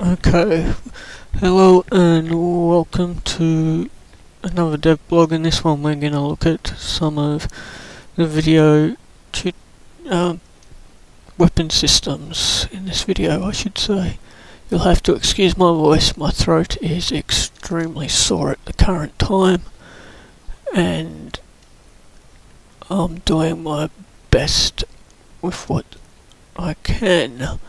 Okay, hello and welcome to another dev blog. In this one we're going to look at some of the video weapon systems in this video, I should say. You'll have to excuse my voice, my throat is extremely sore at the current time and I'm doing my best with what I can.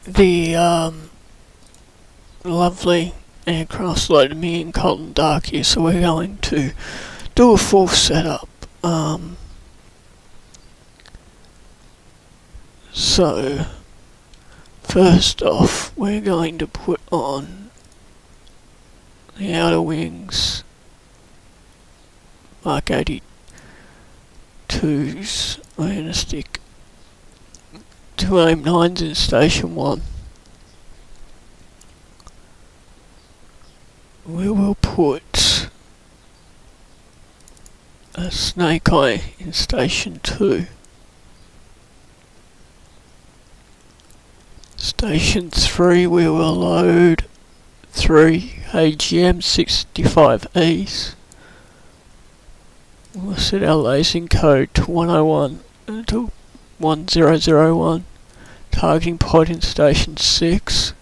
The lovely aircraft's loaded me in cold and dark here, so we're going to do a full setup. So first off we're going to put on the outer wings Mark 82s. We're going to stick 2 AIM-9s in Station 1. We will put a Snake Eye in Station 2. Station 3 we will load 3 AGM-65Es. We'll set our lasing code to 101 to 1001. Targeting pod in Station 6.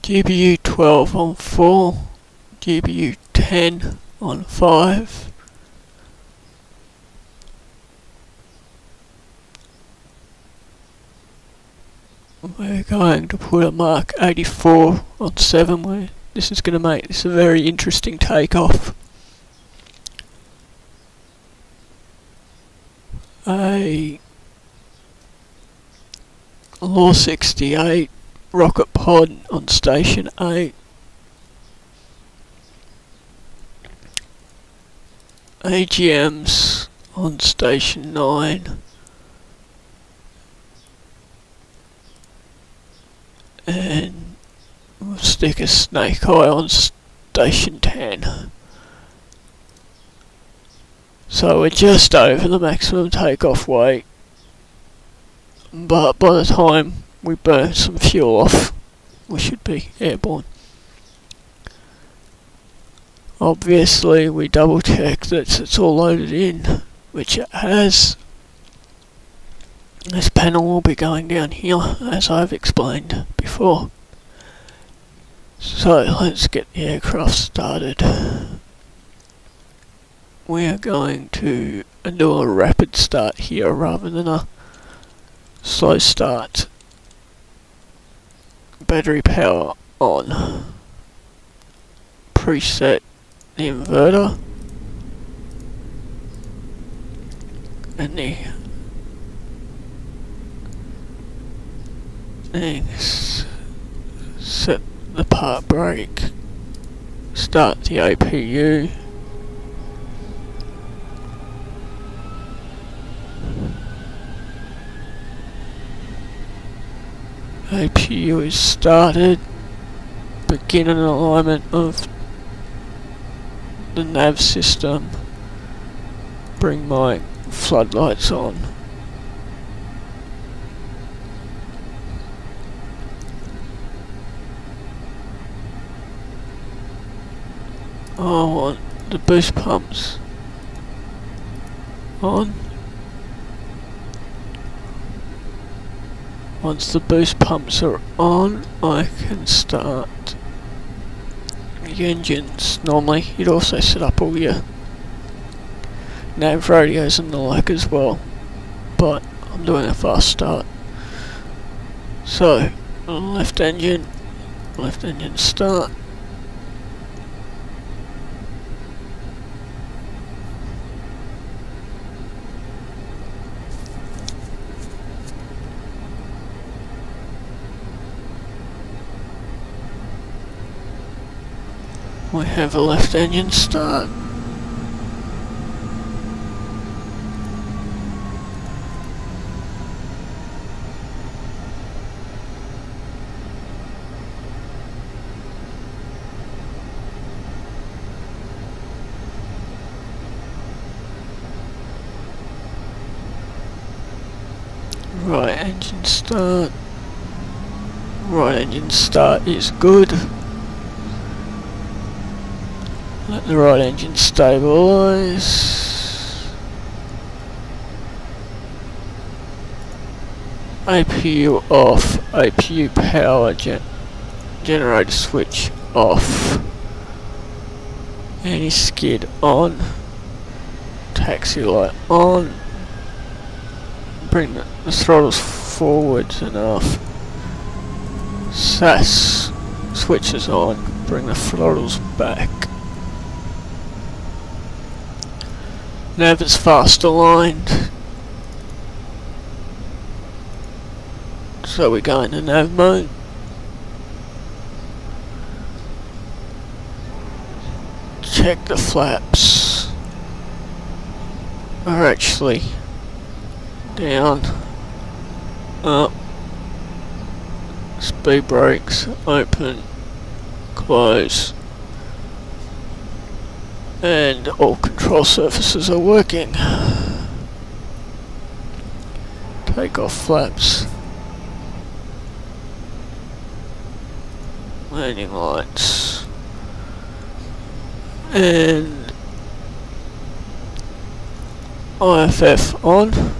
GBU 12 on 4. GBU 10 on 5. We're going to put a Mark 84 on 7. This is going to make this a very interesting takeoff. A Law 68 rocket pod on Station 8. AGMs on Station 9. And we'll stick a Snake Eye on Station 10. So we're just over the maximum takeoff weight, but by the time we burn some fuel off, we should be airborne. Obviously we double check that it's all loaded in, which it has. This panel will be going down here, as I've explained before. So let's get the aircraft started. We are going to do a rapid start here rather than a slow start. Battery power on. Preset the inverter. And the things. Set the park brake. Start the APU. APU is started. Begin an alignment of the nav system. Bring my floodlights on. I want the boost pumps on. Once the boost pumps are on, I can start the engines. Normally you'd also set up all your nav radios and the like as well, but I'm doing a fast start. So left engine start. We have a left engine start. Right engine start. Right engine start is good. Let the right engine stabilise. APU off. APU power generator switch off. Anti-skid on. Taxi light on. Bring the throttles forwards enough. SAS switches on. Bring the throttles back. Nav is fast aligned. So we go into nav mode. Check the flaps. Are actually down, up, speed brakes, open, close, and all control surfaces are working. Take off flaps, landing lights, and IFF on.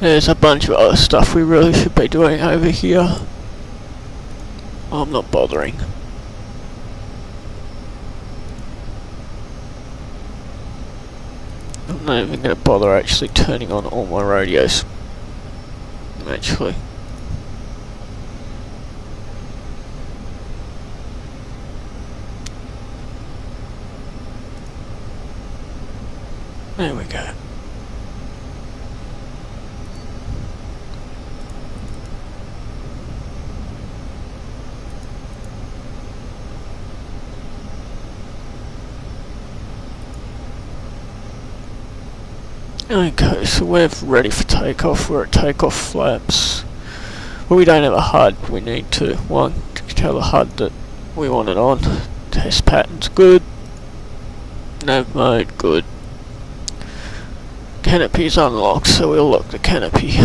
There's a bunch of other stuff we really should be doing over here. I'm not bothering. I'm not even going to bother actually turning on all my radios. Actually. There we go. Okay, so we're ready for takeoff. We're at takeoff flaps. Well, we don't have a HUD. We need to, one, to tell the HUD that we want it on. Test patterns good. Nav mode good. Canopy is unlocked, so we'll lock the canopy.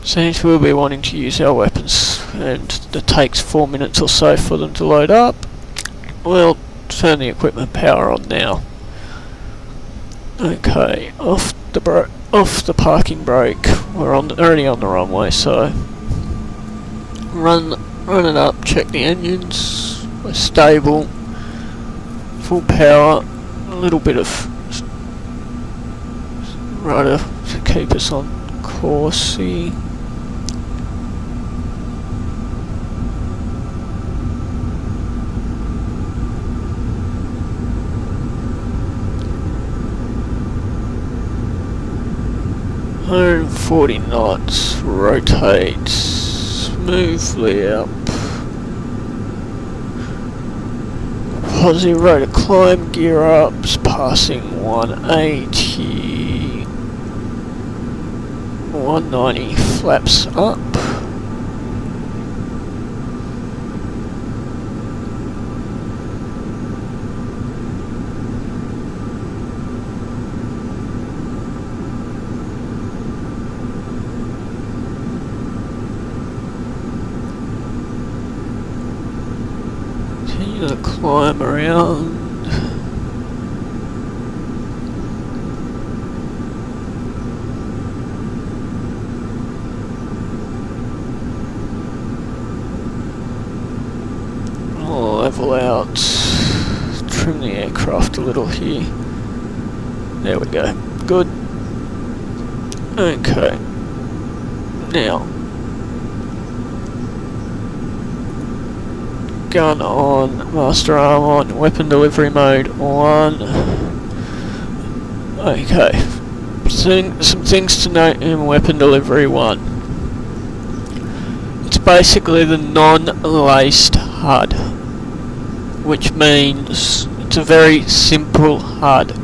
Since we'll be wanting to use our weapons, and it takes 4 minutes or so for them to load up, we'll turn the equipment power on now. Okay, off the parking brake. We're already on the runway, so run it up. Check the engines. We're stable. Full power. A little bit of rudder to keep us on course. 140 knots, rotate smoothly up. Positive rate of climb, gear ups, passing 180, 190, flaps up. Continue to climb around. I'll level out, trim the aircraft a little here. There we go. Good. Okay. Now, gun on, master arm on, weapon delivery mode on. Okay, some things to note in weapon delivery 1. It's basically the non-laced HUD, which means it's a very simple HUD.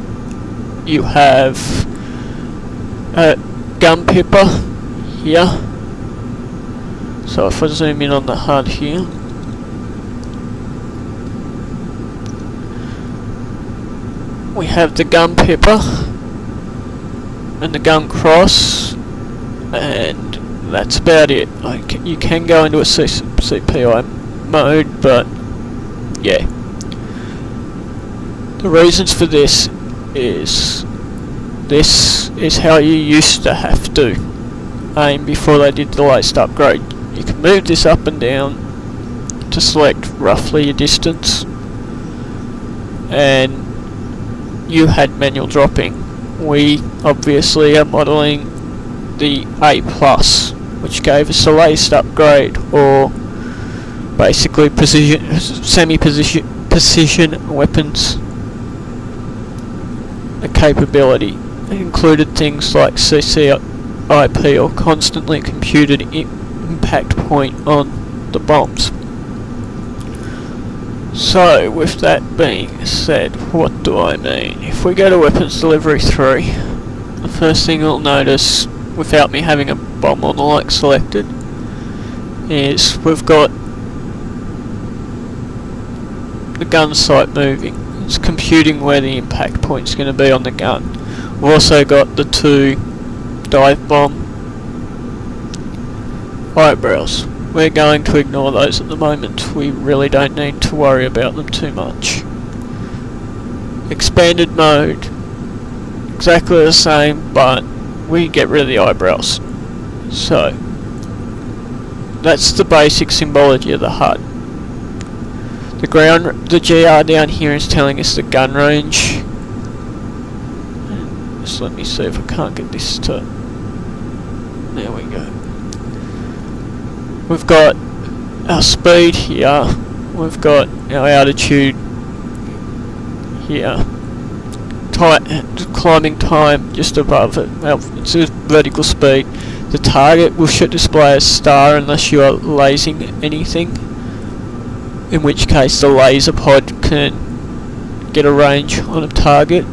You have a gun pipper here. So if I zoom in on the HUD here, we have the gun pipper and the gun cross, and that's about it. You can go into a CPI mode, but yeah. The reasons for this is how you used to have to aim before they did the latest upgrade. You can move this up and down to select roughly your distance, and you had manual dropping. We obviously are modelling the A+, which gave us the latest upgrade, or basically semi-precision weapons capability. It included things like CCIP, or constantly computed impact point on the bombs. So with that being said, what do I mean? If we go to Weapons Delivery 3, the first thing you'll notice, without me having a bomb or the like selected, is we've got the gun sight moving. It's computing where the impact point is going to be on the gun. We've also got the 2 dive bomb eyebrows. We're going to ignore those at the moment. We really don't need to worry about them too much. Expanded mode, exactly the same, but we get rid of the eyebrows. So that's the basic symbology of the HUD. The GR down here is telling us the gun range. Just let me see if I can't get this to... There we go. We've got our speed here, we've got our altitude here, climbing time just above it. Well, it's a vertical speed. The target will display a star unless you are lasing anything, in which case the laser pod can get a range on a target,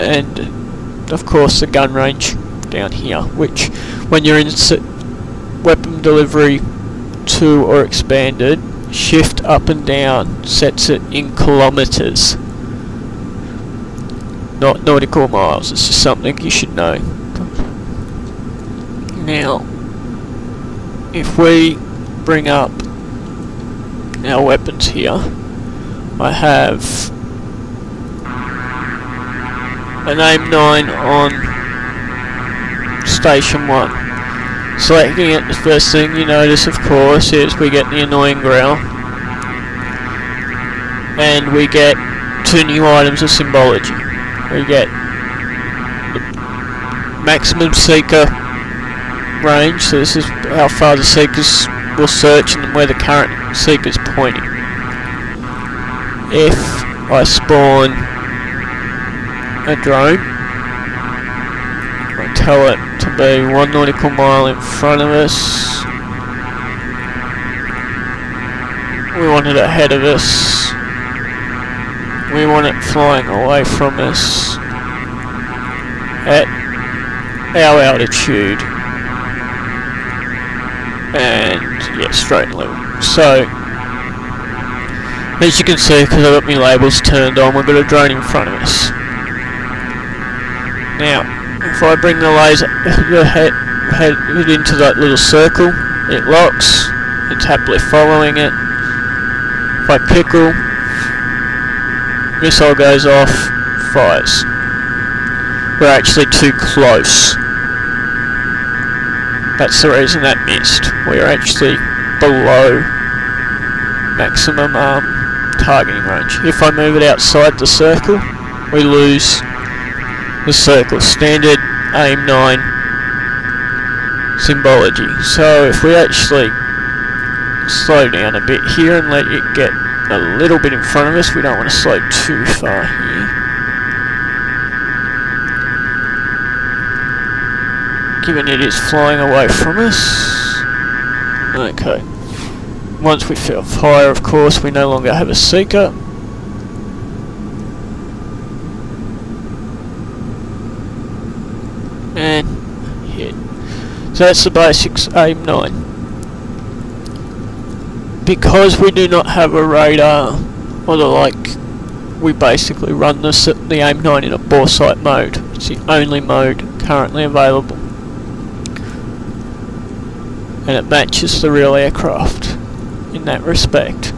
and of course the gun range down here, which when you're in weapon delivery 2 or expanded, shift up and down sets it in kilometers, not nautical miles. It's just something you should know. Now if we bring up our weapons here, I have an AIM-9 on Station 1. Selecting it, the first thing you notice, of course, is we get the annoying growl, and we get 2 new items of symbology. We get the maximum seeker range, so this is how far the seekers will search and where the current seeker is pointing. If I spawn a drone, I tell it to be 1 nautical mile in front of us. We want it ahead of us. We want it flying away from us at our altitude, and yeah, straight and level. So as you can see, because I've got my labels turned on, we've got a drone in front of us. Now if I bring the laser head into that little circle, it locks, it's happily following it. If I pickle, missile goes off, fires. We're actually too close. That's the reason that missed. We're actually below maximum targeting range. If I move it outside the circle, we lose the circle. Standard AIM-9 symbology. So if we actually slow down a bit here and let it get a little bit in front of us, we don't want to slow too far here. Given it is flying away from us. Okay. Once we fire, of course, we no longer have a seeker. And So that's the basics AIM-9. Because we do not have a radar or the like, we basically run the AIM-9 in a bore sight mode. It's the only mode currently available, and it matches the real aircraft in that respect.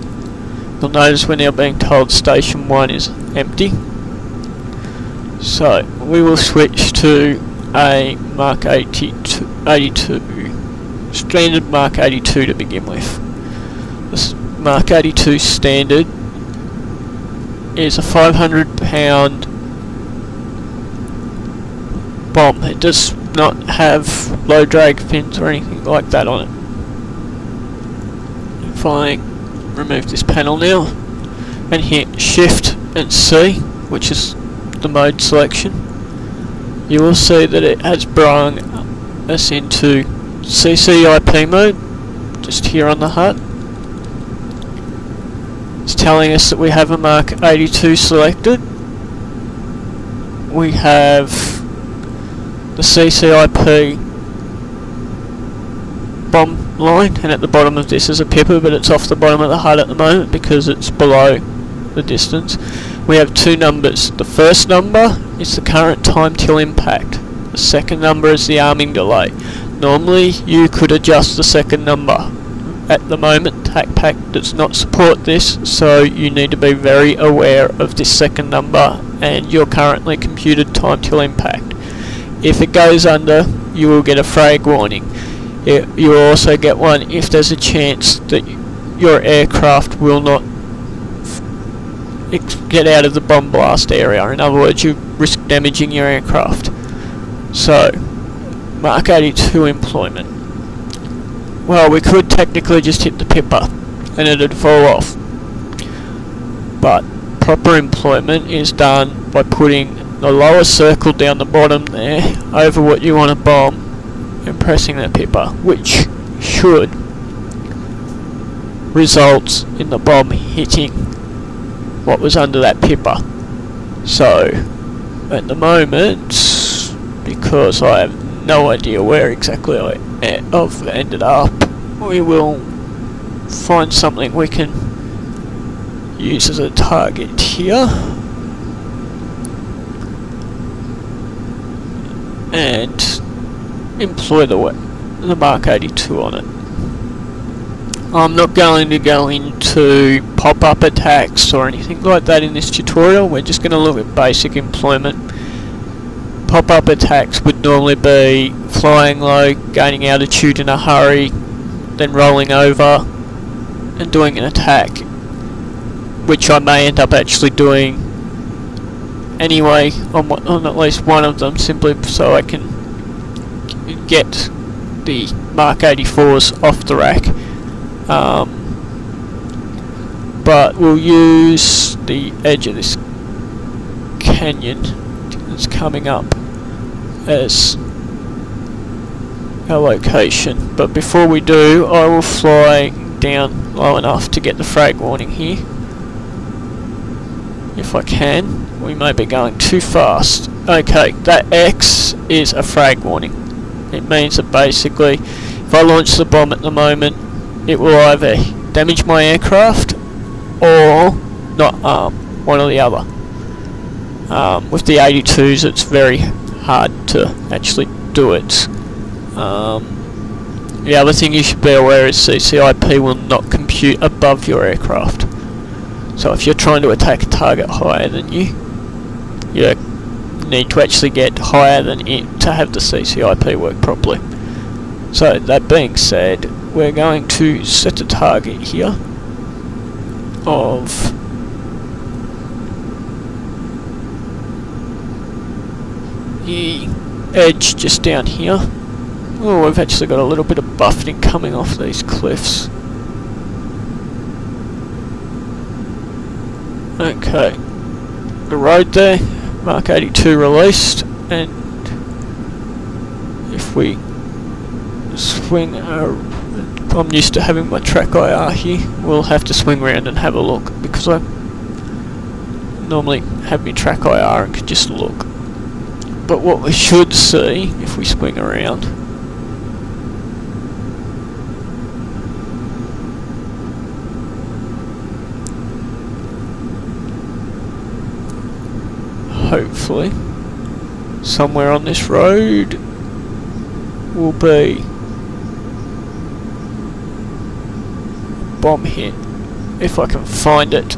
You'll notice we're now being told Station 1 is empty, so we will switch to a Mark 82, standard Mark 82 to begin with. This Mark 82 standard is a 500-pound bomb. It does not have low drag fins or anything like that on it. If I remove this panel now and hit Shift and C, which is the mode selection, you will see that it has brought us into CCIP mode, just here on the HUD. It's telling us that we have a Mark 82 selected. We have the CCIP bomb line, and at the bottom of this is a pipper, but it's off the bottom of the HUD at the moment because it's below the distance. We have two numbers. The first number is the current time till impact. The second number is the arming delay. Normally you could adjust the second number. At the moment, Tacpack does not support this, so you need to be very aware of this second number and your currently computed time till impact. If it goes under, you will get a frag warning. You will also get one if there's a chance that your aircraft will not get out of the bomb blast area. In other words, you risk damaging your aircraft. So, Mark 82 employment. Well, we could technically just hit the pipper and it'd fall off. But proper employment is done by putting the lower circle down the bottom there over what you want to bomb and pressing that pipper, which should result in the bomb hitting what was under that pipper. So, at the moment, because I have no idea where exactly I've ended up, we will find something we can use as a target here and employ the Mark 82 on it. I'm not going to go into pop-up attacks or anything like that in this tutorial. We're just going to look at basic employment. Pop-up attacks would normally be flying low, gaining altitude in a hurry, then rolling over and doing an attack, which I may end up actually doing anyway on at least one of them, simply so I can get the Mark 84s off the rack. But we'll use the edge of this canyon that's coming up as our location. But before we do, I will fly down low enough to get the frag warning here. If I can. We may be going too fast. Okay, that X is a frag warning. It means that basically, if I launch the bomb at the moment, it will either damage my aircraft or not arm, one or the other. With the 82s, it's very hard to actually do it. The other thing you should be aware is CCIP will not compute above your aircraft. So if you're trying to attack a target higher than you need to actually get higher than it to have the CCIP work properly. So that being said, we're going to set a target here of the edge just down here. Oh, we've actually got a little bit of buffeting coming off these cliffs. Okay, the road there, Mark 82 released, and if we swing, I'm used to having my track IR here, we'll have to swing around and have a look, because I normally have my track IR and can just look. But what we should see, if we swing around, hopefully, somewhere on this road will be a bomb hit, if I can find it.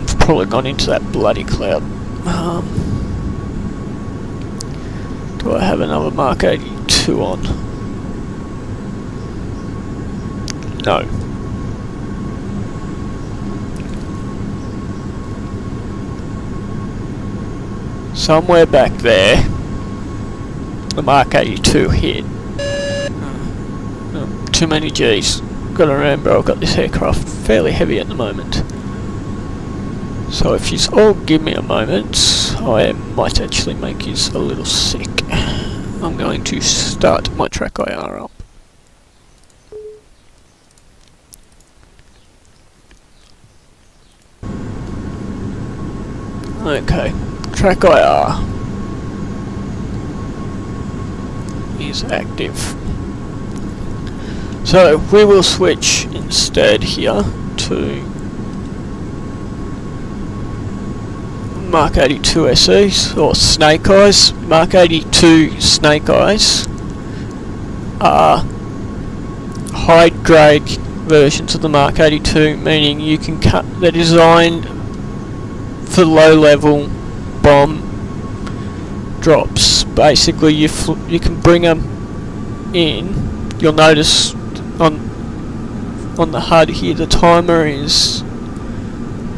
It's probably gone into that bloody cloud. Do I have another Mark 82 on? No. Somewhere back there, the Mark 82 hit. Too many G's. Gotta remember, I've got this aircraft fairly heavy at the moment. So if you all give me a moment, I might actually make you a little sick. I'm going to start my track IR up. Okay, track IR is active. So we will switch instead here to Mark 82 SEs, or Snake Eyes. Mark 82 Snake Eyes are high grade versions of the Mark 82, meaning you can cut. They're designed for low level bomb drops. Basically, you can bring them in. You'll notice on the HUD here, the timer is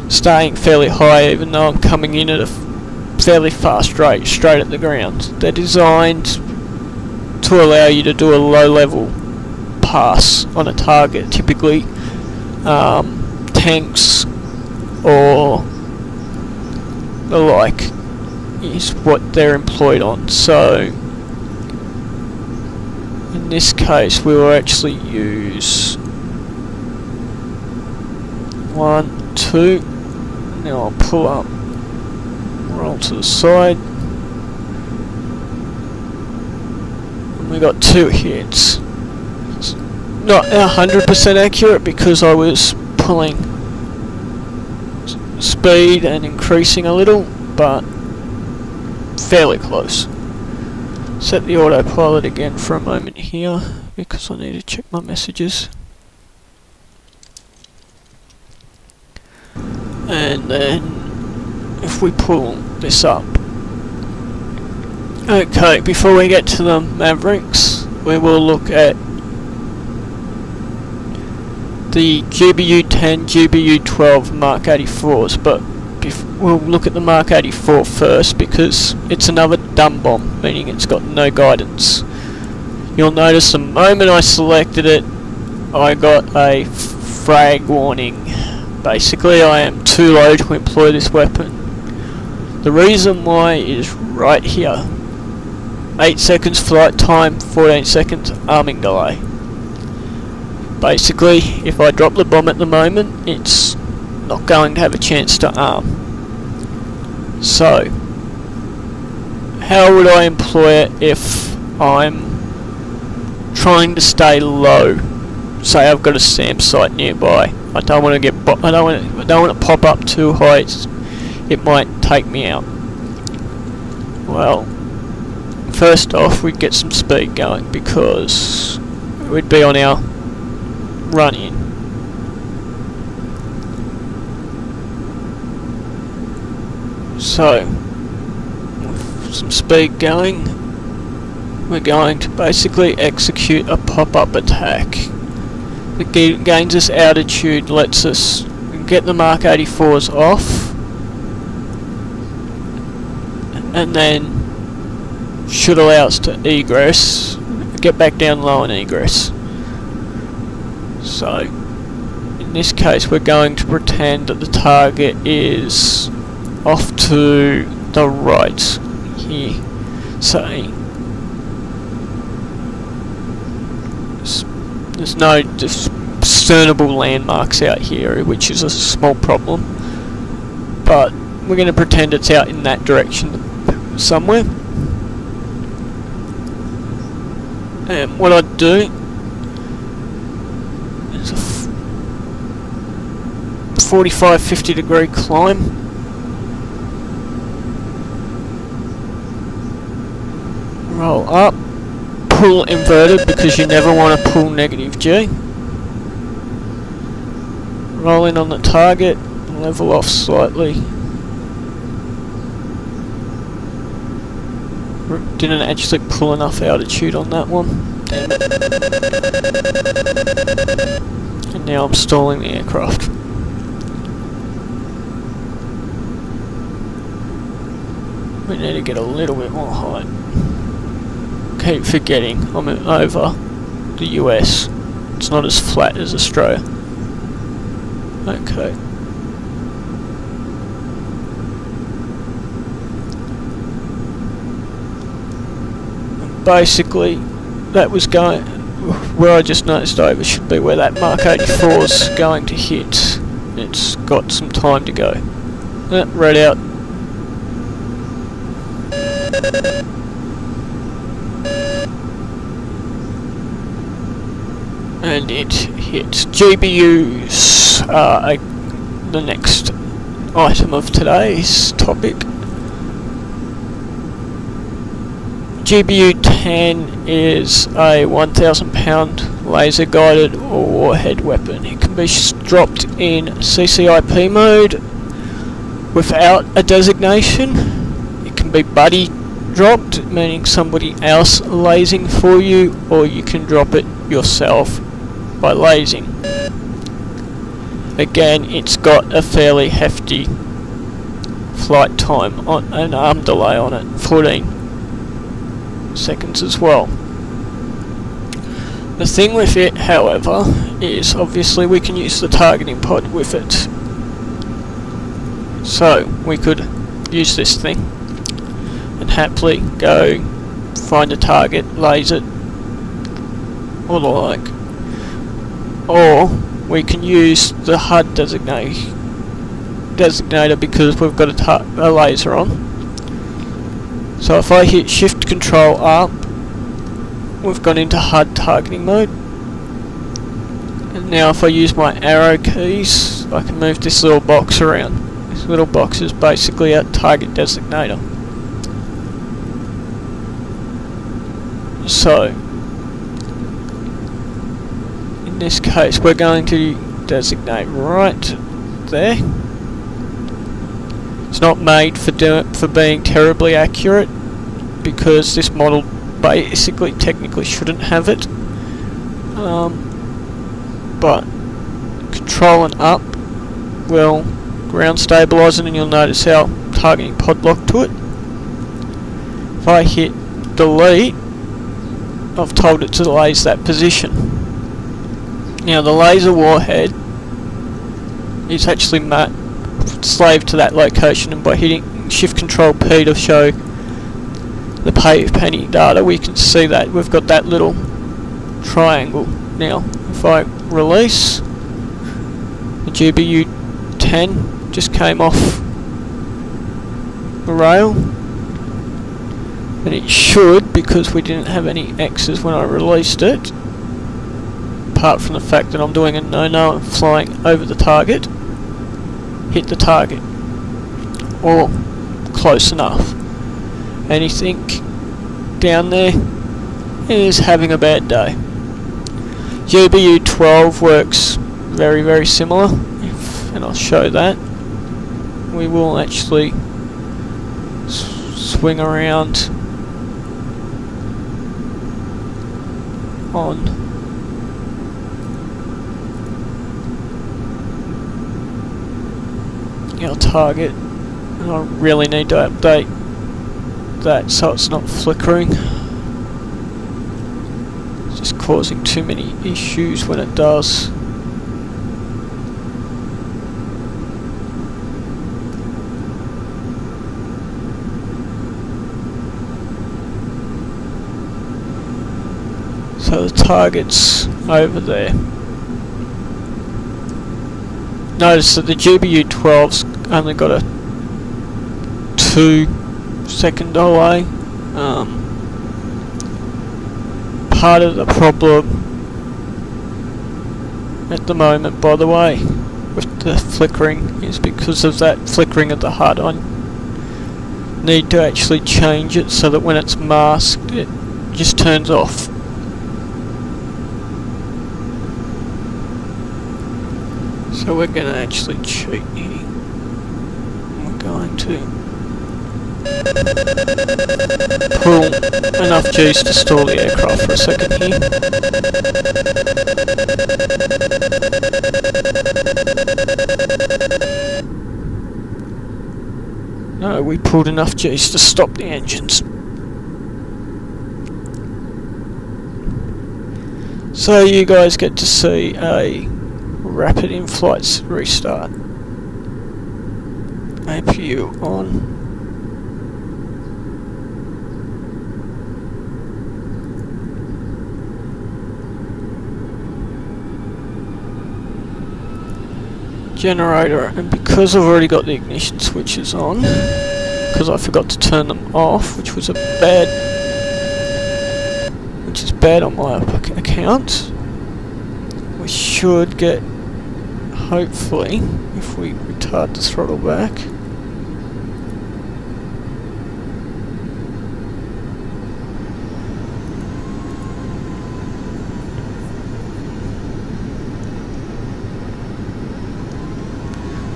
staying fairly high, even though I'm coming in at a fairly fast rate, straight at the ground. They're designed to allow you to do a low level pass on a target, typically tanks or the like is what they're employed on. So in this case we will actually use 1, 2. Now I'll pull up, roll to the side, and we got 2 hits. It's not 100% accurate because I was pulling speed and increasing a little, but fairly close. Set the autopilot again for a moment here because I need to check my messages. And then if we pull this up. Okay, before we get to the Mavericks, we will look at the GBU-10, GBU-12 Mark 84s, but we'll look at the Mark 84 first because it's another dumb bomb, meaning it's got no guidance. You'll notice the moment I selected it, I got a frag warning. Basically, I am too low to employ this weapon. The reason why is right here. 8 seconds flight time, 14 seconds arming delay. Basically, if I drop the bomb at the moment, it's not going to have a chance to arm. So, how would I employ it if I'm trying to stay low? Say I've got a SAM site nearby. I don't want to get. I don't want to pop up too high. It might take me out. Well, first off, we'd get some speed going because we'd be on our run in. So, with some speed going, we're going to basically execute a pop-up attack. It gains us altitude, lets us get the Mark 84s off, and then should allow us to egress, get back down low and egress. So, in this case we're going to pretend that the target is off to the right here, say. There's no discernible landmarks out here, which is a small problem, but we're going to pretend it's out in that direction somewhere. And what I'd do 45-50 degree climb. Roll up, pull inverted because you never want to pull negative G. Roll in on the target, level off slightly. Didn't actually pull enough altitude on that one. Damn it. And now I'm stalling the aircraft. We need to get a little bit more height. Keep forgetting I'm over the US. It's not as flat as Australia. Okay. Basically, that was going where I just noticed over should be where that Mark 84 is going to hit. It's got some time to go. Right out. And it hits. GBUs are the next item of today's topic. GBU-10 is a 1,000 pound laser guided or warhead weapon. It can be dropped in CCIP mode without a designation. It can be buddy dropped, meaning somebody else lasing for you, or you can drop it yourself by lasing. Again, it's got a fairly hefty flight time on an arm delay on it, 14 seconds as well. The thing with it, however, is obviously we can use the targeting pod with it. So we could use this thing and happily go find a target, laser it, or the like. Or we can use the HUD designator because we've got a laser on. So if I hit Shift Control up, we've gone into HUD targeting mode. And now if I use my arrow keys, I can move this little box around. This little box is basically a target designator. So, in this case we're going to designate right there. It's not made for being terribly accurate because this model basically technically shouldn't have it. But Control and up will ground stabilise it, and you'll notice our targeting pod locked to it. If I hit delete, I've told it to laser that position. Now the laser warhead is actually slave to that location, and by hitting Shift Control P to show the penny data, we can see that we've got that little triangle. Now if I release, the GBU-10 just came off the rail, and it should, because we didn't have any X's when I released it, apart from the fact that I'm doing a no-no and flying over the target, hit the target, or close enough. Anything down there is having a bad day. GBU-12 works very, very similar, and I'll show that. We will actually swing around on our target, and I really need to update that so it's not flickering. It's just causing too many issues when it does. So the target's over there. Notice that the GBU-12's only got a 2-second delay. Part of the problem at the moment, by the way, with the flickering is because of that flickering of the HUD. I need to actually change it so that when it's masked it just turns off. So we're going to actually cheat here. We're going to pull enough G's to stall the aircraft for a second here. No, we pulled enough G's to stop the engines. So you guys get to see a rapid in-flight restart. APU on. Generator, and because I've already got the ignition switches on, because I forgot to turn them off, which is bad on my account, we should get, hopefully, if we retard the throttle back,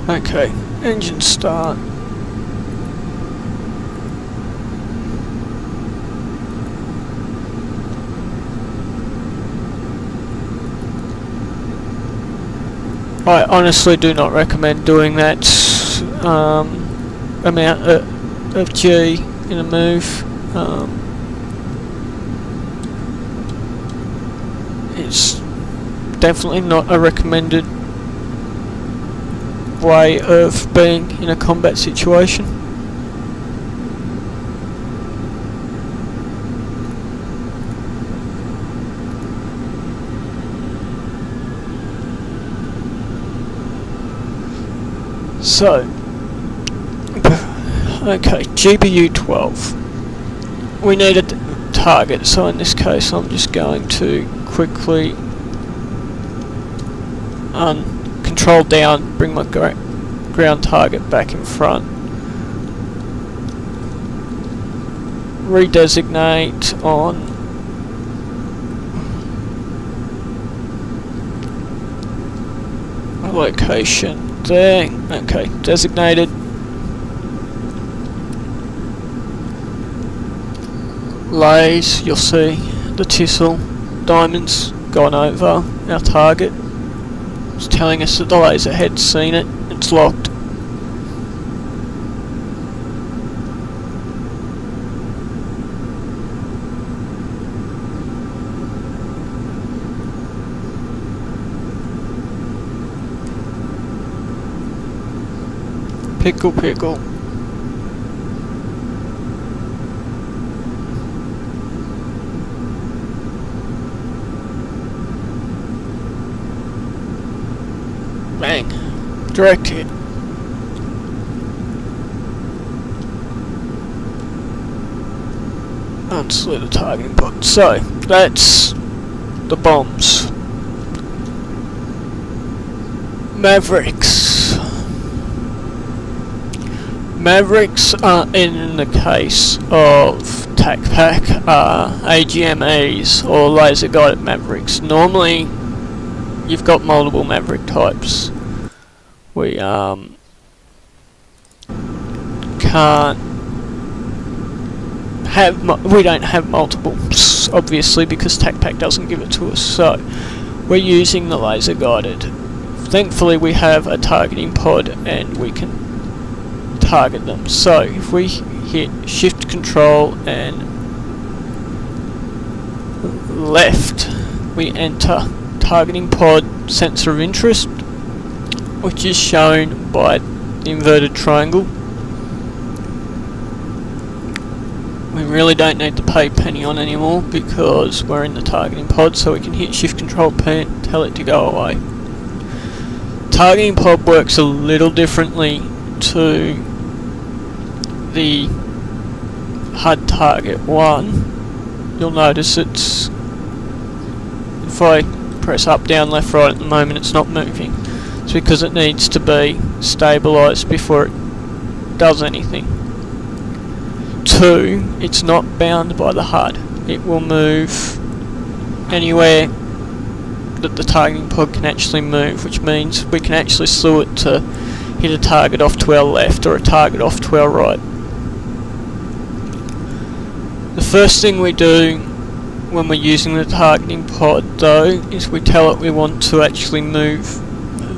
okay, engine start. I honestly do not recommend doing that amount of G in a move. It's definitely not a recommended way of being in a combat situation. So, okay, GPU 12. We need a target, so in this case I'm just going to quickly control down, bring my ground target back in front. Redesignate on a location there. Okay, designated. Lays, you'll see the tissel diamonds gone over our target. It's telling us that the laser head's seen it, it's locked. Pickle, pickle. Bang. Direct hit. Unslew the targeting pod. So, that's the bombs. Mavericks. Mavericks are, in the case of Tacpack, AGMEs or laser guided Mavericks. Normally you've got multiple Maverick types. We can't have we don't have multiples, obviously, because Tacpack doesn't give it to us, so we're using the laser guided. Thankfully we have a targeting pod and we can target them. So if we hit shift control and left, we enter targeting pod sensor of interest, which is shown by the inverted triangle. We really don't need to pay penny on anymore because we're in the targeting pod, so we can hit shift control P, tell it to go away. Targeting pod works a little differently to the HUD target 1. You'll notice it's, if I press up, down, left, right at the moment, it's not moving. It's It's because it needs to be stabilised before it does anything. 2, it's not bound by the HUD. It will move anywhere that the targeting pod can actually move, which means we can actually slew it to hit a target off to our left or a target off to our right. The first thing we do when we're using the targeting pod though is we tell it we want to actually move.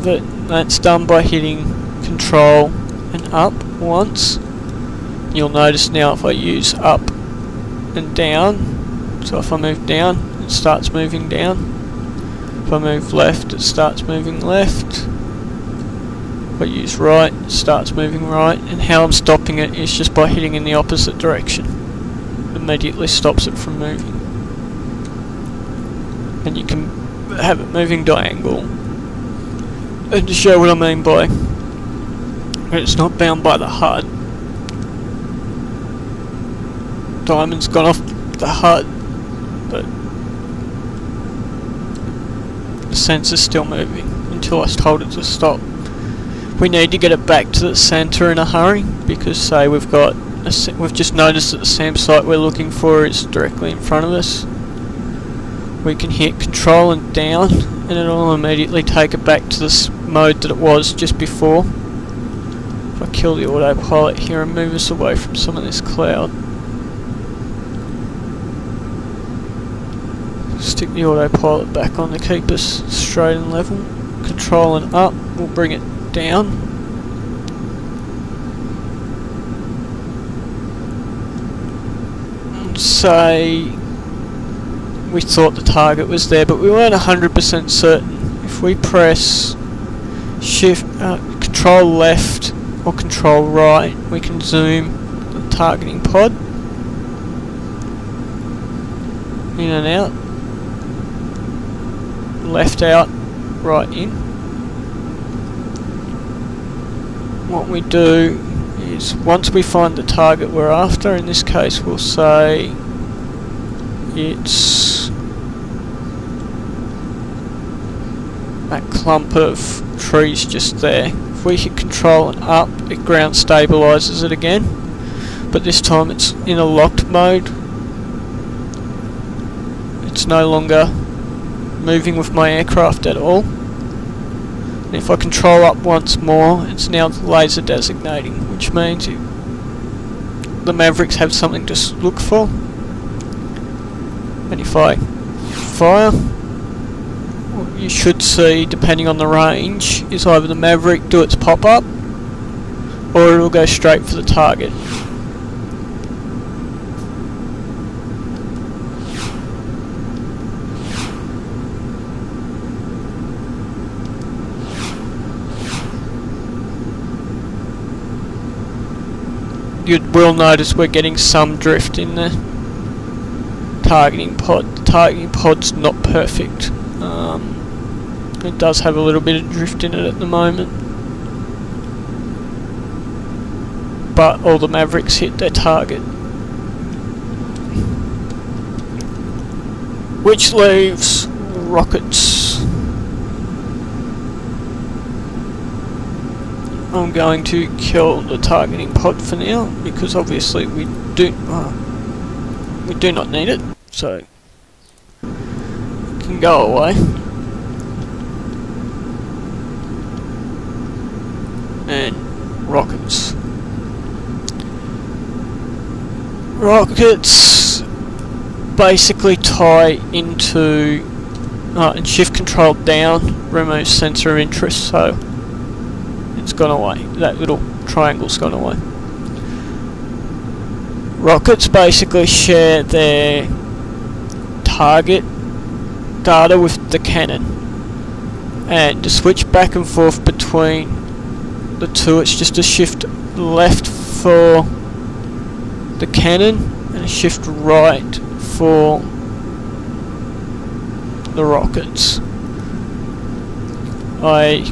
That's done by hitting control and up once. You'll notice now if I use up and down, so if I move down it starts moving down, if I move left it starts moving left, if I use right it starts moving right, and how I'm stopping it is just by hitting in the opposite direction. It immediately stops it from moving. And you can have it moving diagonal. And to show what I mean by it's not bound by the HUD. Diamond's gone off the HUD, but the sensor's still moving until I told it to stop. We need to get it back to the centre in a hurry, because say we've just noticed that the SAM site we're looking for is directly in front of us. We can hit control and down and it'll immediately take it back to the mode that it was just before. If I kill the autopilot here and move us away from some of this cloud. Stick the autopilot back on to keep us straight and level. Control and up will bring it down. And say we thought the target was there, but we weren't 100% certain. If we press control left or control right, we can zoom the targeting pod in and out, left out, right in. What we do is once we find the target we're after, in this case we'll say it's that clump of trees just there. If we hit control and up, it ground stabilises it again, but this time it's in a locked mode. It's no longer moving with my aircraft at all. And if I control up once more, it's now laser designating, which means the Mavericks have something to look for. And if I fire, what you should see, depending on the range, is either the Maverick do its pop-up, or it'll go straight for the target. You will notice we're getting some drift in the targeting pod. The targeting pod's not perfect. It does have a little bit of drift in it at the moment, but all the Mavericks hit their target, which leaves rockets. I'm going to kill the targeting pod for now, because obviously we do not need it, so it can go away. And rockets. Rockets basically tie into and shift control down removes sensor of interest, so it's gone away. That little triangle's gone away. Rockets basically share their target data with the cannon, and to switch back and forth between the two, it's just a shift left for the cannon and a shift right for the rockets. I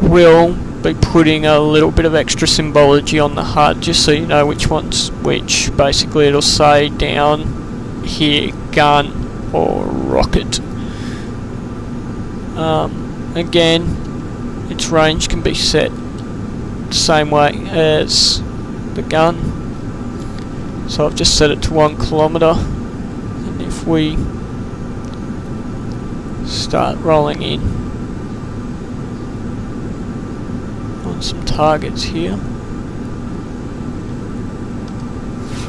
will be putting a little bit of extra symbology on the HUD just so you know which one's which. Basically it'll say down here gun or rocket. Again, its range can be set the same way as the gun. So I've just set it to 1 kilometre, and if we start rolling in on some targets here,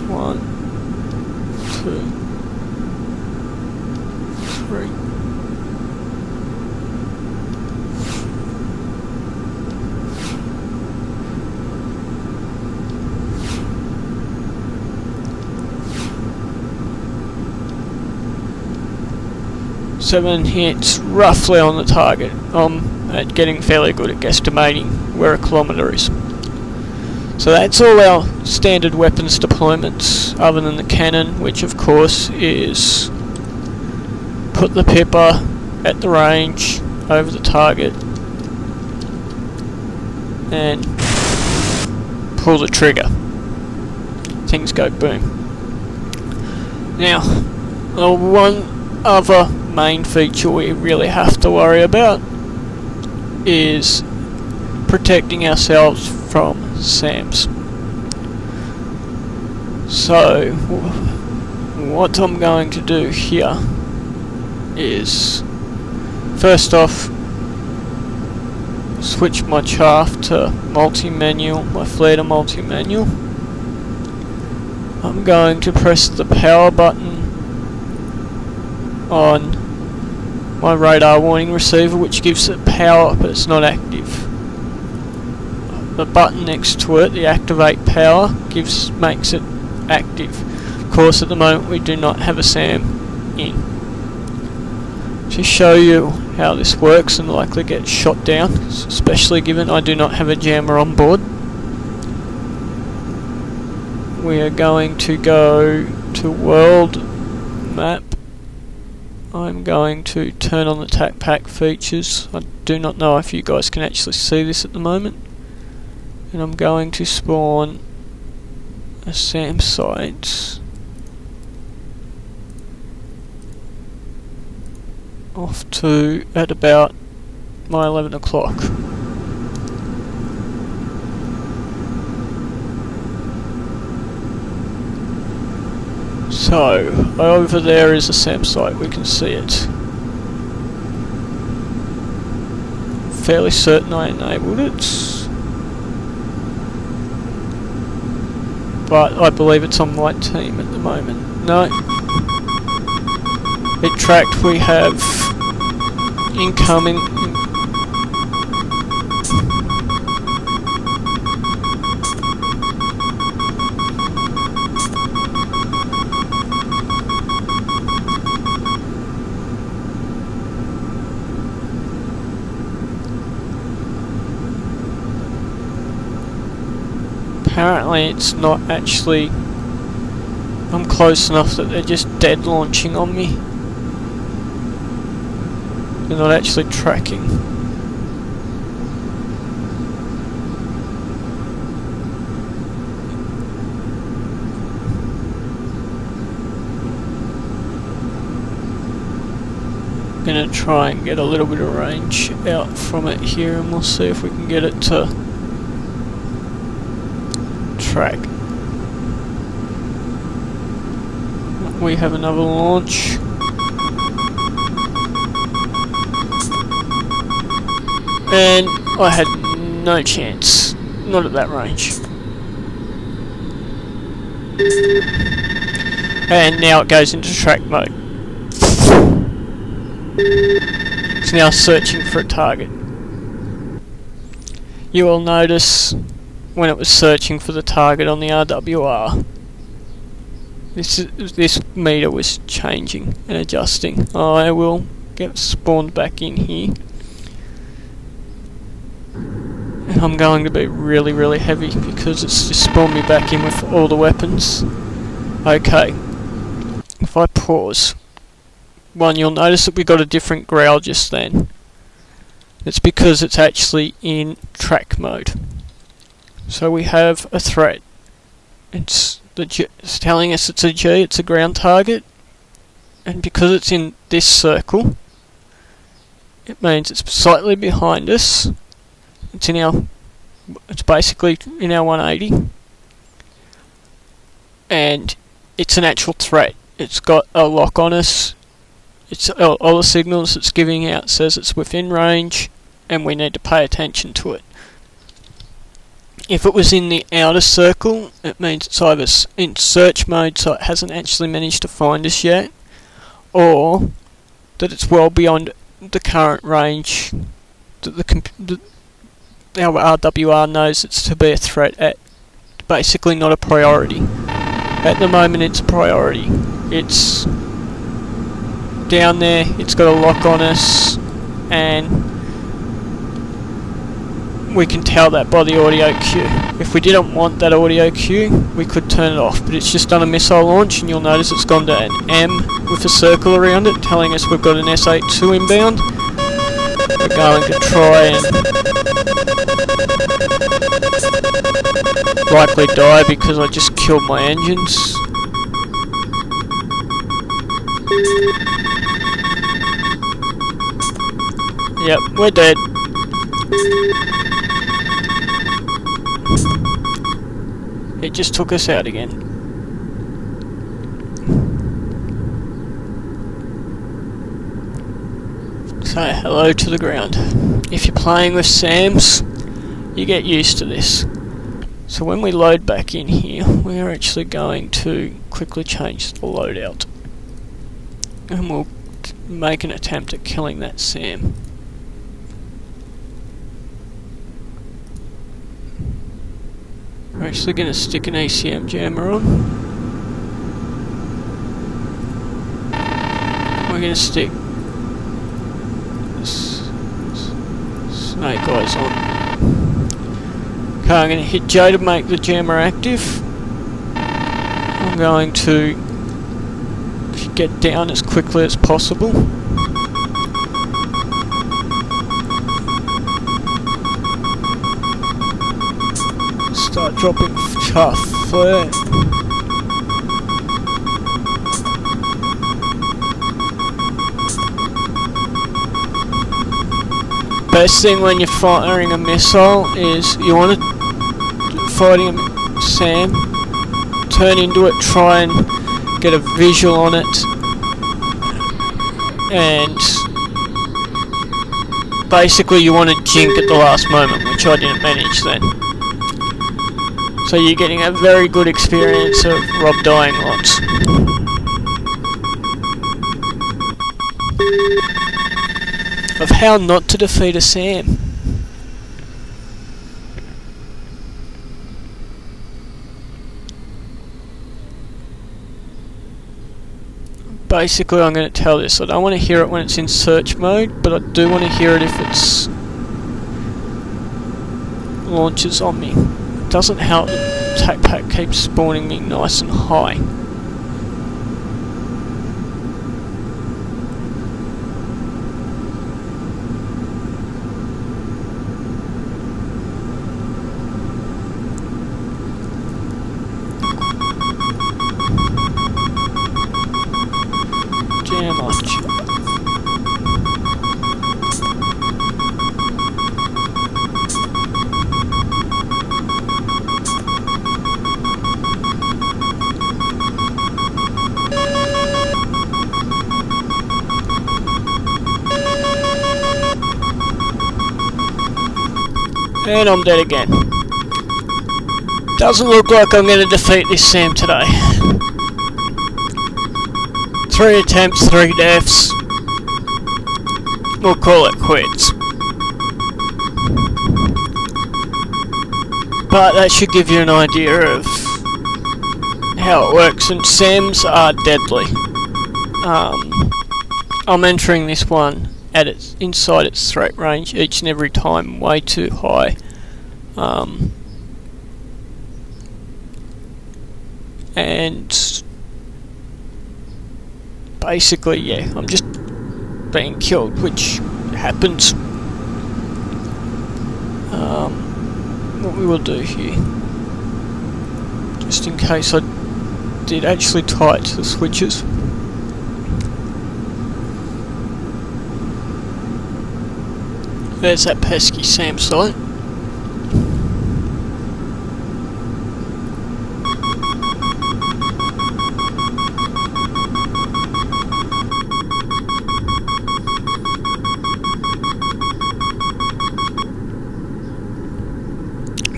1, 2, 3. Seven hits roughly on the target. I'm getting fairly good at guesstimating where a kilometre is. So that's all our standard weapons deployments, other than the cannon, which of course is put the pipper at the range over the target and pull the trigger. Things go boom. Now, one other main feature we really have to worry about is protecting ourselves from SAMs. So what I'm going to do here is first off switch my chaff to multi-manual, my flare to multi-manual. I'm going to press the power button on my radar warning receiver, which gives it power but it's not active. The button next to it, the activate power, makes it active. Of course at the moment we do not have a SAM in. To show you how this works and likely get shot down, especially given I do not have a jammer on board, we are going to go to world map. I'm going to turn on the Tacpack features. I do not know if you guys can actually see this at the moment. And I'm going to spawn a SAM site off to at about my 11 o'clock. So, over there is a SAM site, we can see it. Fairly certain I enabled it, but I believe it's on my team at the moment. No. It tracked, we have incoming. Apparently it's not actually, I'm close enough that they're just dead launching on me. They're not actually tracking. I'm gonna try and get a little bit of range out from it here, and we'll see if we can get it to track. We have another launch. And I had no chance. Not at that range. And now it goes into track mode. It's now searching for a target. You will notice when it was searching for the target on the RWR, this meter was changing and adjusting. I will get spawned back in here, and I'm going to be really, really heavy because it's just spawned me back in with all the weapons. Okay, if I pause, you'll notice that we got a different growl just then. It's because it's actually in track mode. So we have a threat. It's telling us it's a G, it's a ground target, and because it's in this circle, it means it's slightly behind us, It's basically in our 180, and it's an actual threat. It's got a lock on us. It's all the signals it's giving out says it's within range, and we need to pay attention to it. If it was in the outer circle, it means it's either in search mode, so it hasn't actually managed to find us yet, or that it's well beyond the current range that our RWR knows it's to be a threat at. Basically not a priority. At the moment it's a priority. It's down there, it's got a lock on us, and we can tell that by the audio cue. If we didn't want that audio cue, we could turn it off, but it's just done a missile launch, and you'll notice it's gone to an M with a circle around it, telling us we've got an S82 inbound. We're going to try and likely die because I just killed my engines. Yep, we're dead. It just took us out again. So, hello to the ground. If you're playing with SAMs, you get used to this. So when we load back in here, we're actually going to quickly change the loadout. And we'll make an attempt at killing that SAM. We're actually going to stick an ECM jammer on. We're going to stick snake eyes on. Okay, I'm going to hit J to make the jammer active. I'm going to get down as quickly as possible. Start dropping chaff flare. Best thing when you're firing a missile is you want to fighting a SAM, turn into it, try and get a visual on it, and basically you want to jink at the last moment, which I didn't manage then. So you're getting a very good experience of Rob dying lots. Of how not to defeat a SAM. Basically I'm going to tell this, I don't want to hear it when it's in search mode, but I do want to hear it if it's launches on me. It doesn't help that Tacpack keeps spawning me nice and high. Jam on chaff. And I'm dead again. Doesn't look like I'm going to defeat this SAM today. 3 attempts, 3 deaths. We'll call it quits. But that should give you an idea of how it works, and SAMs are deadly. I'm entering this one at inside its threat range each and every time, way too high. And basically, yeah, I'm just being killed, which happens. What we will do here, just in case I did actually tie it to the switches. There's that pesky SAM site.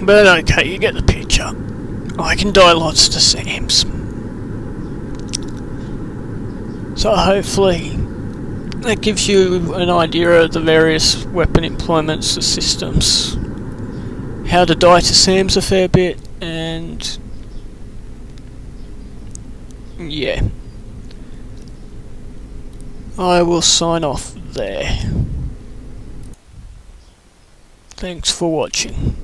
But okay, you get the picture. I can die lots to Sams. So hopefully that gives you an idea of the various weapon employments, the systems, how to die to Sams a fair bit, and yeah. I will sign off there. Thanks for watching.